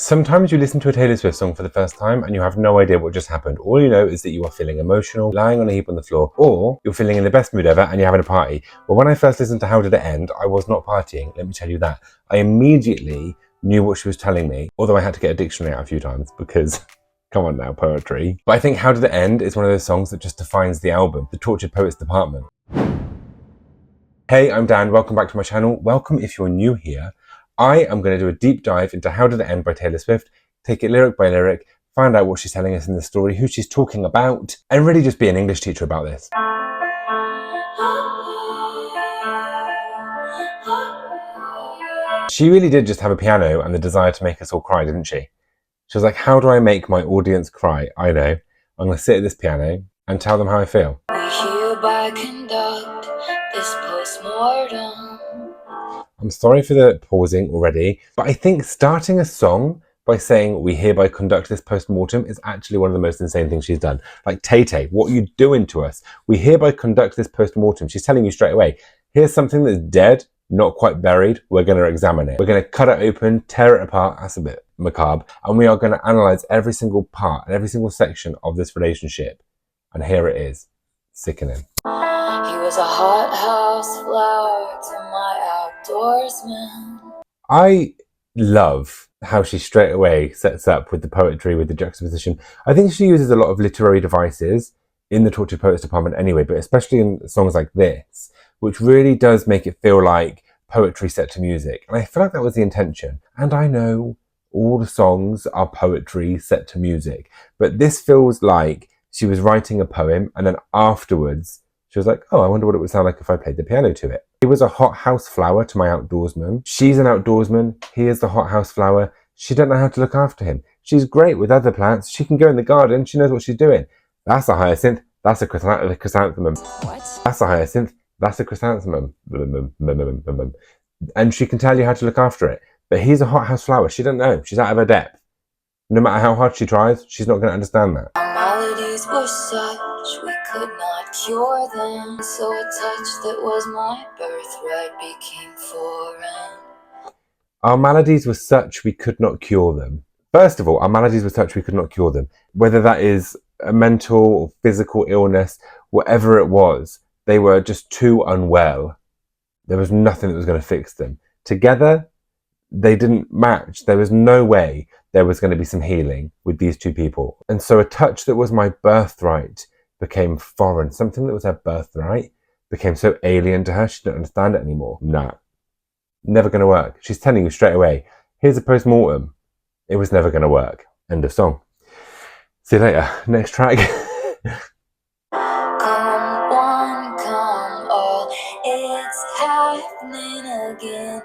Sometimes you listen to a Taylor Swift song for the first time and you have no idea what just happened. All you know is that you are feeling emotional, lying on a heap on the floor, or you're feeling in the best mood ever and you're having a party. Well, when I first listened to How Did It End, I was not partying, let me tell you that. I immediately knew what she was telling me, although I had to get a dictionary out a few times because, come on now, poetry. But I think How Did It End is one of those songs that just defines the album, the Tortured Poets Department. Hey, I'm Dan, welcome back to my channel. Welcome if you're new here. I am going to do a deep dive into How Did It End by Taylor Swift, take it lyric by lyric, find out what she's telling us in the story, who she's talking about, and really just be an English teacher about this. She really did just have a piano and the desire to make us all cry, didn't she? She was like, how do I make my audience cry? I know. I'm going to sit at this piano and tell them how I feel. We hereby conduct this post-mortem. I'm sorry for the pausing already, but I think starting a song by saying we hereby conduct this post-mortem is actually one of the most insane things she's done. Like, Tay, what are you doing to us? We hereby conduct this post-mortem. She's telling you straight away, here's something that's dead, not quite buried. We're going to examine it. We're going to cut it open, tear it apart. That's a bit macabre. And we are going to analyze every single part and every single section of this relationship. And here it is. Sickening. He was a hothouse flower to my outdoorsman. I love how she straight away sets up with the poetry, with the juxtaposition. I think she uses a lot of literary devices in the Tortured Poets Department anyway, but especially in songs like this, which really does make it feel like poetry set to music. And I feel like that was the intention. And I know all the songs are poetry set to music, but this feels like she was writing a poem and then afterwards she was like, oh, I wonder what it would sound like if I played the piano to it. He was a hothouse flower to my outdoorsman. She's an outdoorsman. He is the hothouse flower. She don't know how to look after him. She's great with other plants. She can go in the garden. She knows what she's doing. That's a hyacinth. That's a chrysanthemum. What? That's a hyacinth. That's a chrysanthemum. And she can tell you how to look after it. But he's a hothouse flower. She don't know. She's out of her depth. No matter how hard she tries, she's not going to understand that. Our maladies were such we could not cure them. So a touch that was my birthright became foreign. Our maladies were such we could not cure them. First of all, our maladies were such we could not cure them. Whether that is a mental or physical illness, whatever it was, they were just too unwell. There was nothing that was going to fix them. Together, they didn't match. There was no way there was going to be some healing with these two people. And so a touch that was my birthright became foreign. Something that was her birthright became so alien to her, she didn't understand it anymore. Nah, never going to work. She's telling you straight away, here's a post-mortem. It was never going to work. End of song. See you later. Next track. Come one, come all, it's happening again.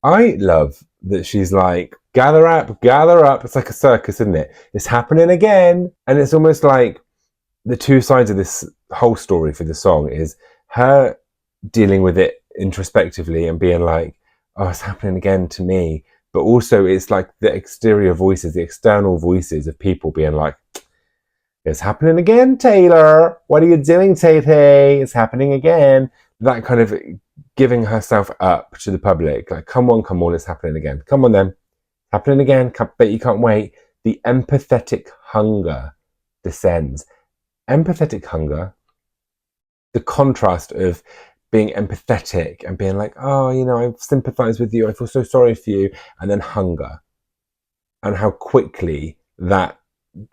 I love that she's like, gather up, gather up. It's like a circus, isn't it? It's happening again. And it's almost like the two sides of this whole story for the song is her dealing with it introspectively and being like, oh, it's happening again to me. But also it's like the exterior voices, the external voices of people being like, it's happening again, Taylor. What are you doing, Tay? It's happening again. That kind of giving herself up to the public. Like, come on, it's happening again. Come on then. It's happening again. Bet you can't wait. The empathetic hunger descends. Empathetic hunger, the contrast of being empathetic and being like, oh, you know, I sympathize with you. I feel so sorry for you. And then hunger. And how quickly that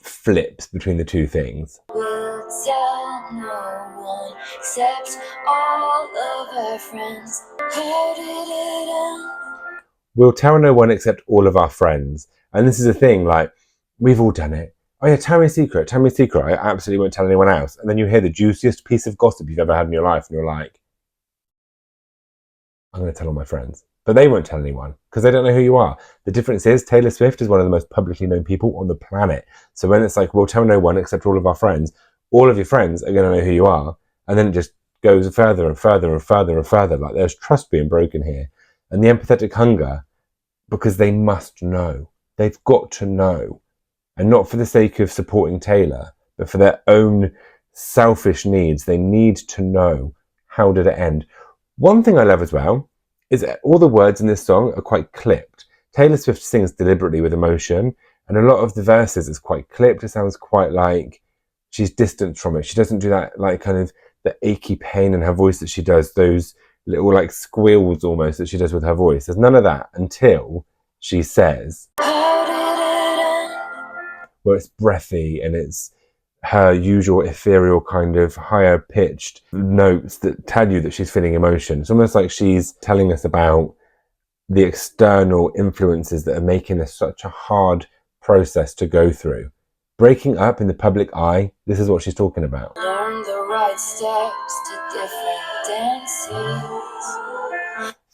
flips between the two things. We'll tell no one except all of our friends. How did it end? We'll tell no one except all of our friends. And this is a thing, like, we've all done it. Oh yeah, tell me a secret. I absolutely won't tell anyone else. And then you hear the juiciest piece of gossip you've ever had in your life and you're like, I'm going to tell all my friends. But they won't tell anyone because they don't know who you are. The difference is Taylor Swift is one of the most publicly known people on the planet. So when it's like, we'll tell no one except all of our friends, all of your friends are going to know who you are. And then it just goes further and further and further and further. Like, there's trust being broken here. And the empathetic hunger, because they must know. They've got to know. And not for the sake of supporting Taylor, but for their own selfish needs. They need to know, how did it end? One thing I love as well is all the words in this song are quite clipped. Taylor Swift sings deliberately with emotion, and a lot of the verses is quite clipped. It sounds quite like she's distant from it. She doesn't do that like kind of the achy pain in her voice that she does, those little like squeals almost that she does with her voice. There's none of that until she says, where it's breathy and it's her usual ethereal kind of higher pitched notes that tell you that she's feeling emotion. It's almost like she's telling us about the external influences that are making this such a hard process to go through. Breaking up in the public eye, this is what she's talking about. Learn the right steps to different dances.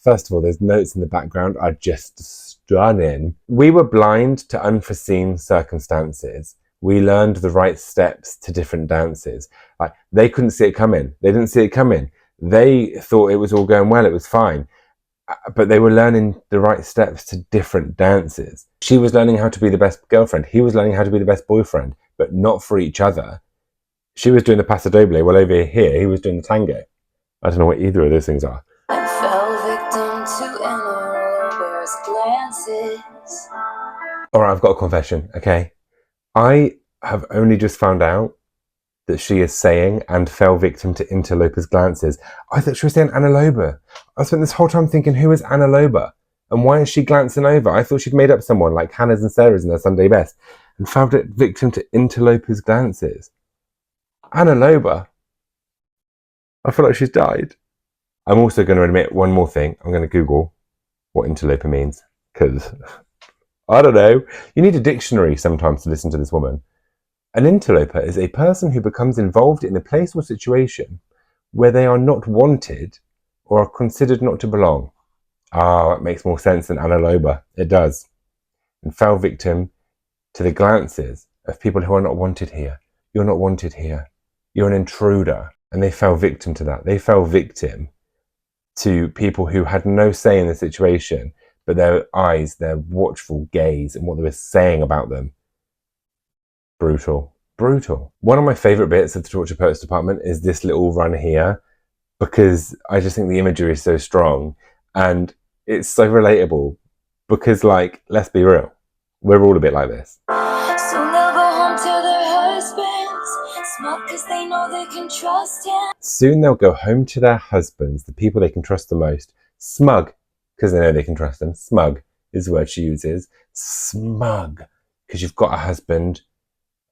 First of all, those notes in the background are just stunning. We were blind to unforeseen circumstances. We learned the right steps to different dances. Like, they couldn't see it coming. They didn't see it coming. They thought it was all going well. It was fine. But they were learning the right steps to different dances. She was learning how to be the best girlfriend. He was learning how to be the best boyfriend, but not for each other. She was doing the paso doble, while over here, he was doing the tango. I don't know what either of those things are. I fell victim to interlopers' glances. All right, I've got a confession, okay? I have only just found out that she is saying and fell victim to interlopers' glances. I thought she was saying Anna Loba. I spent this whole time thinking, who is Anna Loba? And why is she glancing over? I thought she'd made up someone like Hannah's and Sarah's in their Sunday best and fell victim to interlopers' glances. Anna Loba? I feel like she's died. I'm also going to admit one more thing. I'm going to Google what interloper means, because I don't know. You need a dictionary sometimes to listen to this woman. An interloper is a person who becomes involved in a place or situation where they are not wanted or are considered not to belong. Ah, it makes more sense than Anna Loba. It does. And fell victim to the glances of people who are not wanted here. You're not wanted here. You're an intruder. And they fell victim to that. They fell victim to people who had no say in the situation, but their eyes, their watchful gaze, and what they were saying about them. Brutal. Brutal. One of my favourite bits of the Torture Poets department is this little run here, because I just think the imagery is so strong and it's so relatable, because, like, let's be real, we're all a bit like this. Soon they'll go home to their husbands, smug cause they know they can trust him. Soon they'll go home to their husbands, the people they can trust the most. Smug, because they know they can trust them. Smug is the word she uses. Smug, because you've got a husband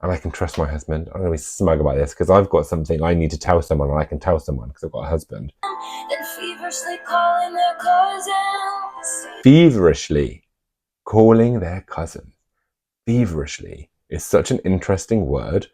and I can trust my husband. I'm going to be smug about this because I've got something I need to tell someone and I can tell someone because I've got a husband. Then feverishly calling their cousins. Feverishly calling their cousins. Feverishly is such an interesting word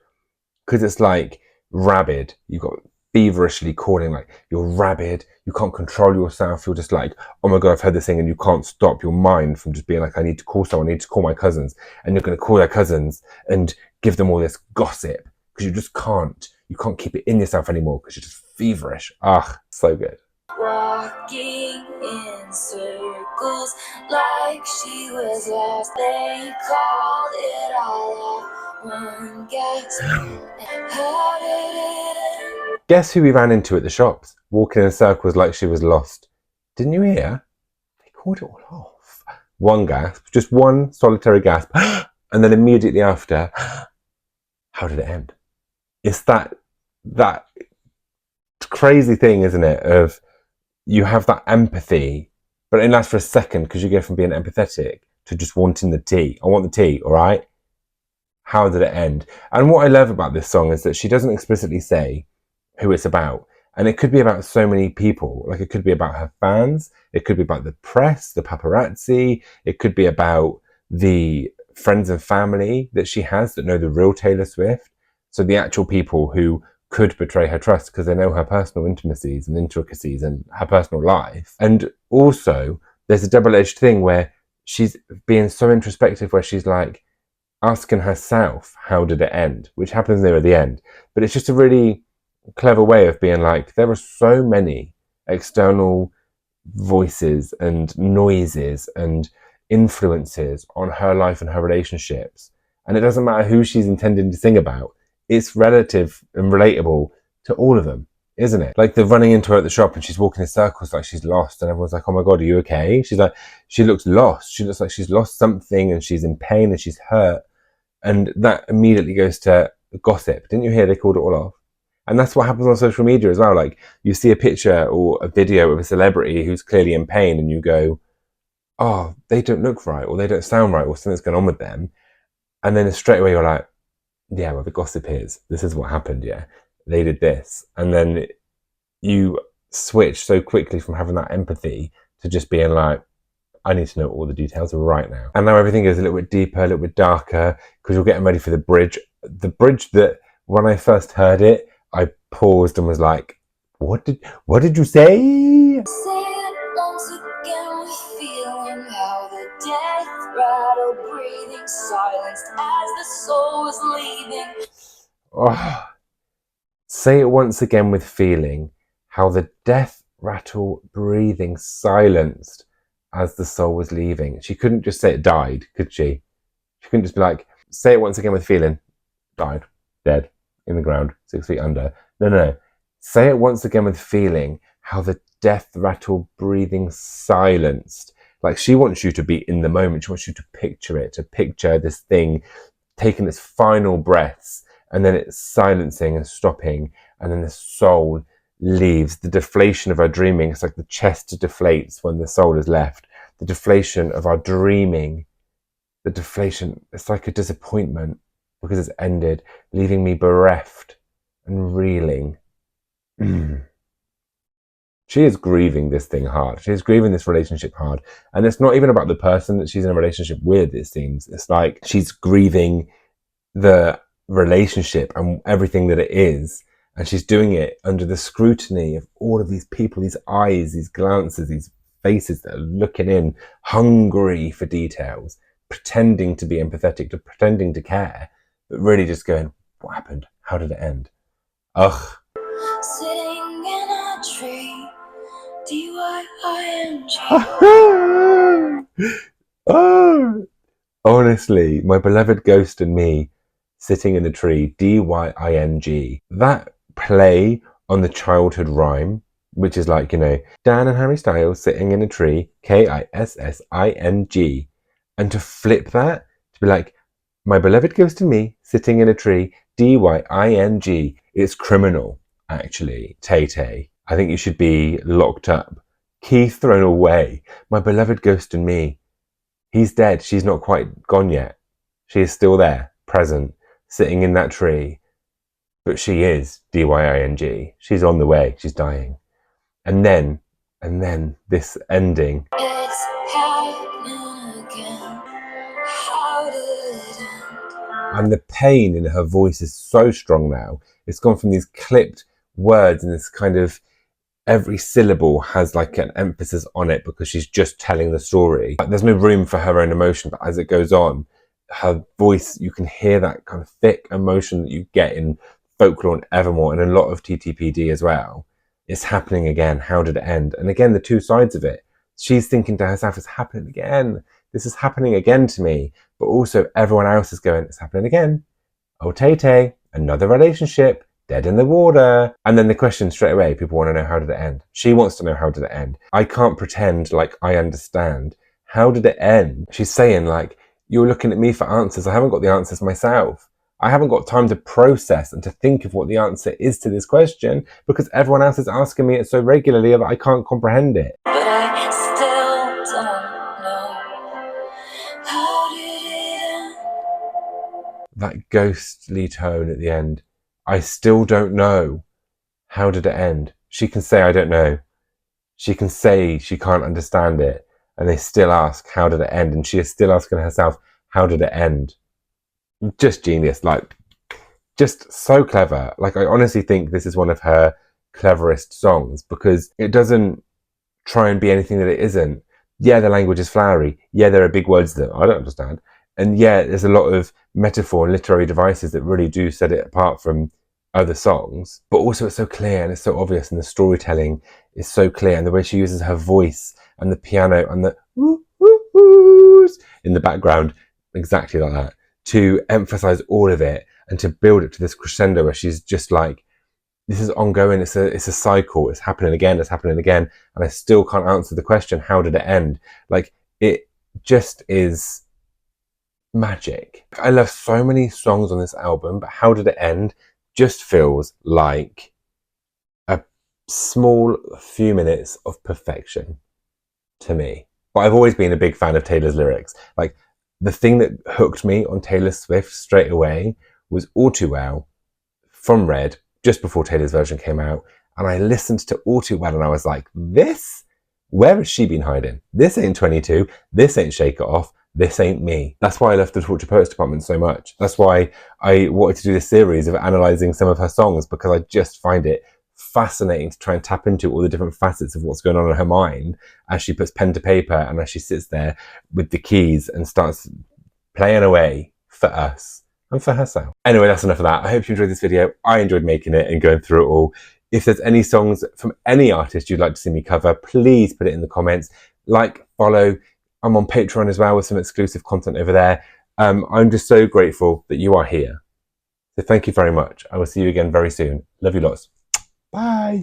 because it's like rabid. You've got feverishly calling, like you're rabid, you can't control yourself, you're just like, oh my god, I've heard this thing, and you can't stop your mind from just being like, I need to call someone, I need to call my cousins, and you're going to call their cousins and give them all this gossip because you can't keep it in yourself anymore because you're just feverish. Ah, so good. Walking in circles like she was lost. They called it all off. One gasp. How did it end? Guess who we ran into at the shops, walking in circles like she was lost? Didn't you hear? They called it all off. One gasp, just one solitary gasp, and then immediately after, how did it end? It's that crazy thing, isn't it, of you have that empathy, but it lasts for a second because you go from being empathetic to just wanting the tea. I want the tea, all right? How did it end? And what I love about this song is that she doesn't explicitly say who it's about. And it could be about so many people. Like, it could be about her fans. It could be about the press, the paparazzi. It could be about the friends and family that she has that know the real Taylor Swift. So the actual people who could betray her trust because they know her personal intimacies and intricacies and her personal life. And also, there's a double-edged thing where she's being so introspective, where she's like asking herself, how did it end? Which happens there at the end. But it's just a really clever way of being like, there are so many external voices and noises and influences on her life and her relationships. And it doesn't matter who she's intending to sing about. It's relative and relatable to all of them. isn't it? Like, they're running into her at the shop and she's walking in circles like she's lost, and everyone's like, oh my God, are you okay? She's like, she looks lost. She looks like she's lost something and she's in pain and she's hurt. And that immediately goes to gossip. Didn't you hear they called it all off? And that's what happens on social media as well. Like, you see a picture or a video of a celebrity who's clearly in pain and you go, oh, they don't look right, or they don't sound right, or something's going on with them. And then straight away you're like, yeah, well, the gossip is, this is what happened, yeah. They did this. And then you switch so quickly from having that empathy to just being like, I need to know all the details right now. And now everything is a little bit deeper, a little bit darker, because you're getting ready for the bridge. The bridge that, when I first heard it, I paused and was like, what did you say? Say it once again with feeling, how the death rattle breathing silenced as the soul was leaving. Oh. Say it once again with feeling, how the death rattle breathing silenced as the soul was leaving. She couldn't just say it died, could she? She couldn't just be like, say it once again with feeling, died, dead, in the ground, 6 feet under. No. Say it once again with feeling, how the death rattle breathing silenced. Like, she wants you to be in the moment. She wants you to picture this thing taking its final breaths, and then it's silencing and stopping, and then the soul leaves. The deflation of our dreaming, it's like the chest deflates when the soul is left. The deflation of our dreaming, the deflation, it's like a disappointment because it's ended, leaving me bereft and reeling. She is grieving this thing hard. She is grieving this relationship hard. And it's not even about the person that she's in a relationship with, it seems. It's like she's grieving the relationship and everything that it is. And she's doing it under the scrutiny of all of these people, these eyes, these glances, these faces that are looking in, hungry for details, pretending to be empathetic, pretending to care, but really just going, what happened? How did it end? Ugh. Sitting in a tree, byeee. Oh, honestly, my beloved ghost and me sitting in a tree, byeee. That play on the childhood rhyme, which is like, you know, Dan and Harry Styles sitting in a tree, kissing. And to flip that, to be like, my beloved ghost and me sitting in a tree, dYing. It's criminal, actually, Tay-Tay. I think you should be locked up. Key thrown away. My beloved ghost and me. He's dead. She's not quite gone yet. She is still there, present, sitting in that tree. But she is, dYing. She's on the way. She's dying. And then this ending. It's happening again. How did it end? And the pain in her voice is so strong now. It's gone from these clipped words and this kind of, every syllable has like an emphasis on it because she's just telling the story. There's no room for her own emotion, but as it goes on, her voice, you can hear that kind of thick emotion that you get in Folklore and Evermore and a lot of TTPD as well. It's happening again. How did it end? And again, the two sides of it. She's thinking to herself, it's happening again. This is happening again to me. But also everyone else is going, it's happening again. Oh, Tay-Tay, another relationship, dead in the water. And then the question straight away, people want to know, how did it end? She wants to know, how did it end? I can't pretend like I understand. How did it end? She's saying like, you're looking at me for answers. I haven't got the answers myself. I haven't got time to process and to think of what the answer is to this question because everyone else is asking me it so regularly that I can't comprehend it. But I still don't know. How did it end? That ghostly tone at the end. I still don't know. How did it end? She can say, I don't know. She can say she can't understand it. And they still ask, how did it end? And she is still asking herself, how did it end? Just genius. Like, just so clever. Like, I honestly think this is one of her cleverest songs because it doesn't try and be anything that it isn't. Yeah, the language is flowery. Yeah, there are big words that I don't understand. And yeah, there's a lot of metaphor and literary devices that really do set it apart from other songs. But also it's so clear and it's so obvious and the storytelling is so clear. And the way she uses her voice and the piano and the woo, woo, woos in the background, exactly like that, to emphasize all of it and to build it to this crescendo where she's just like this is ongoing. It's a cycle. It's happening again. It's happening again. And I still can't answer the question, how did it end? Like, it just is magic. I love so many songs on this album, but How Did It End just feels like a small few minutes of perfection to me. But I've always been a big fan of Taylor's lyrics. Like, the thing that hooked me on Taylor Swift straight away was All Too Well from Red, just before Taylor's version came out. And I listened to All Too Well and I was like, this? Where has she been hiding? This ain't 22. This ain't Shake It Off. This ain't me. That's why I love the Torture Poets department so much. That's why I wanted to do this series of analysing some of her songs, because I just find it fascinating to try and tap into all the different facets of what's going on in her mind as she puts pen to paper and as she sits there with the keys and starts playing away for us and for herself. Anyway, that's enough of that. I hope you enjoyed this video. I enjoyed making it and going through it all. If there's any songs from any artist you'd like to see me cover, please put it in the comments. Like, follow. I'm on Patreon as well with some exclusive content over there. I'm just so grateful that you are here. So thank you very much. I will see you again very soon. Love you lots. Bye.